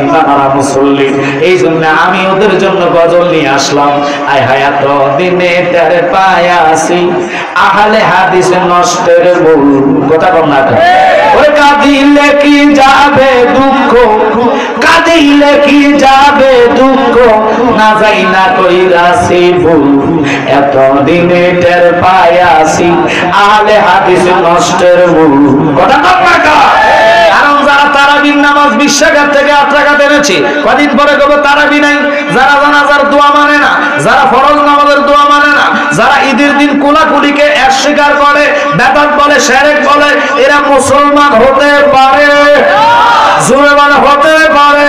ইমামরা মুসল্লি, এই জন্য আমি ওদের জন্য গজল নিয়ে আসলাম। আয় হায়াত দিনে টের পায়াছি আহলে হাদিস নষ্টের ভুল। কথা কম না, ওই কাঁদিলে কি যাবে দুঃখ, কাঁদিলে কি যাবে দুঃখ, না যাই না কইরাছি ভুল, এত দিনে টের পায়াছি আহলে হাদিস নষ্টের ভুল। কথা কম না, কারণ যারা তারাবির নামাজ 20 টাকা থেকে 8 টাকা এনেছে, কদিন পরে কবে তারাবি নাই, যারা জানাজার দোয়া মানে না, যারা ফরজ নামাজের দোয়া মানে না, যারা ঈদের দিন কোলাকুলিকে অস্বীকার করে, বেদাত বলে, শিরক বলে, এরা মুসলমান হতে পারে, জোরে বলে হতে পারে।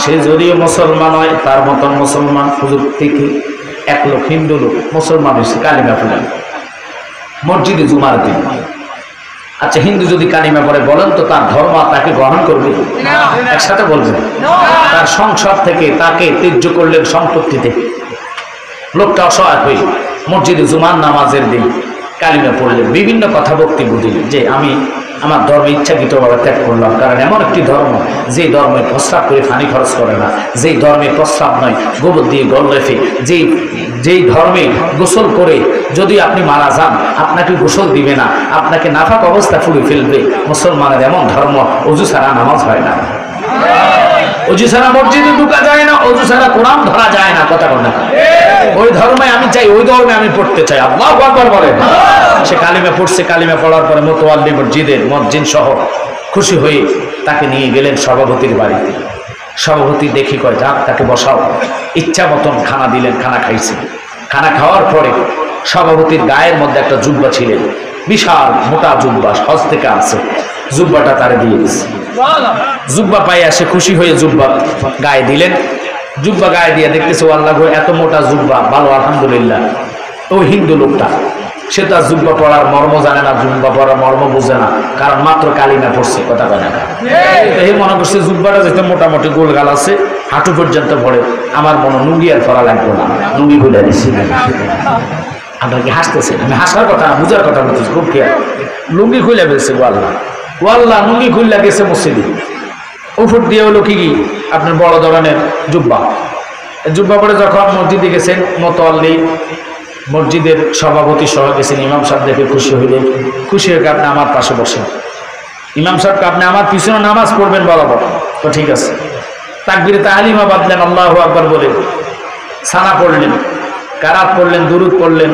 সে যদিও মুসলমান হয়, তার মতন মুসলমান হুজুর থেকে 1 লোক হিন্দু লোক মুসলমান হয়েছে, কালিমা পড়ে মসজিদে জুমার দিন। আচ্ছা, হিন্দু যদি কালিমা পড়ে বলেন তো তার ধর্ম তাকে গ্রহণ করবে? একসাথে বলবেন। তার সংসার থেকে তাকে ত্যায্য করলেন, সম্পত্তি থেকে। লোকটা অসহায় হয়ে মসজিদে জুমার নামাজের দিন কালিমা পড়লেন, বিভিন্ন কথা বক্তব্য দিলেন যে আমি আমার ধর্মে ইচ্ছাকৃতভাবে ত্যাগ করলাম, কারণ এমন একটি ধর্ম যে ধর্মে প্রস্রাব করে পানি খরচ করে না, যেই ধর্মে প্রস্রাব নয় গোবর দিয়ে গল রেখে, যেই ধর্মে গোসল করে যদি আপনি মারা যান আপনাকে গোসল দিবে না, আপনাকে নাফাক অবস্থা ফুলে ফেলবে। মুসলমানের এমন ধর্ম, অজু ছাড়া নামাজ হয় না, অজু ছাড়া মসজিদে ঢুকা যায় না, অজু ছাড়া কোরআন ধরা যায় না। কথা বল না, ওই ধর্মে আমি চাই, ওই ধর্মে আমি পড়তে চাই। আল্লাহু আকবার বলেন। সে কালিমা পড়ছে, কালিমা পড়ার পরে মোতাওয়াল্লি মসজিদের মুয়াজ্জিন সহ খুশি হয়ে তাকে নিয়ে গেলেন সভাপতির বাড়িতে। সভাপতি দেখি কয় যাক তাকে বসাও, ইচ্ছা মতন খানা দিলেন, খানা খাইছে। খানা খাওয়ার পরে সভাপতির গায়ের মধ্যে একটা জুব্বা ছিলেন, বিশাল মোটা জুব্বা, হজ থেকে আসছে, জুব্বাটা তারে দিয়ে দিচ্ছে। জুব্বা পাই আসে খুশি হয়ে জুব্বা গায়ে দিলেন। জুব্বা গায়ে দিয়ে দেখতেছে আল্লাহ এত মোটা জুব্বা, ভালো আলহামদুলিল্লাহ। ওই হিন্দু লোকটা সে তার জুব্বা পড়ার মর্ম জানে না, জুব্বা পড়ার মর্ম বুঝে না, কারণ মাত্র কালিমা পড়ছে। কথা বলে না, এই মনে করছে জুব্বাটা যেতে মোটামুটি গোলগাল আছে, হাঁটু পর্যন্ত পড়ে, আমার মনে লুঙ্গি আর পড়া লাগবে না, লুঙ্গি খুলে দিচ্ছি। আপনার কি হাসতেছেন? আমি হাসার কথা না, বুঝার কথা বলতেছি, খুব খেয়াল। লুঙ্গি খুলে ফেলছে ওয়াল্লাহ, ওয়াল্লাহ লুঙ্গি খুললে গেছে মসজিদে। উপর দিয়ে হলো কি আপনার বড় ধরনের জুব্বা। জুব্বা পরে যখন মসজিদে গেছেন, মোতাওয়াল্লি মসজিদের সভাপতি সহ গেছেন, ইমাম সাহেব দেখে খুশি হইলেন। খুশি হয়ে আপনি আমার পাশে বসেন, ইমাম সাহেবকে আপনি আমার পিছনে নামাজ পড়বেন বরাবর। তো ঠিক আছে। তাকবীরে তাহলিমা বাঁধলেন, আল্লাহু আকবার বলে সানা পড়লেন, কারাত পড়লেন, দুরুদ পড়লেন।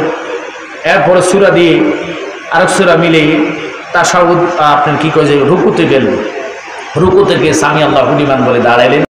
এরপরে সূরা দিয়ে আরেক সূরা মিলে তাশাহুদ আপনার কি কয় যে রুকুতে গেলেন। রুকু থেকে সামি আল্লাহু লিমান বলে দাঁড়াইলেন।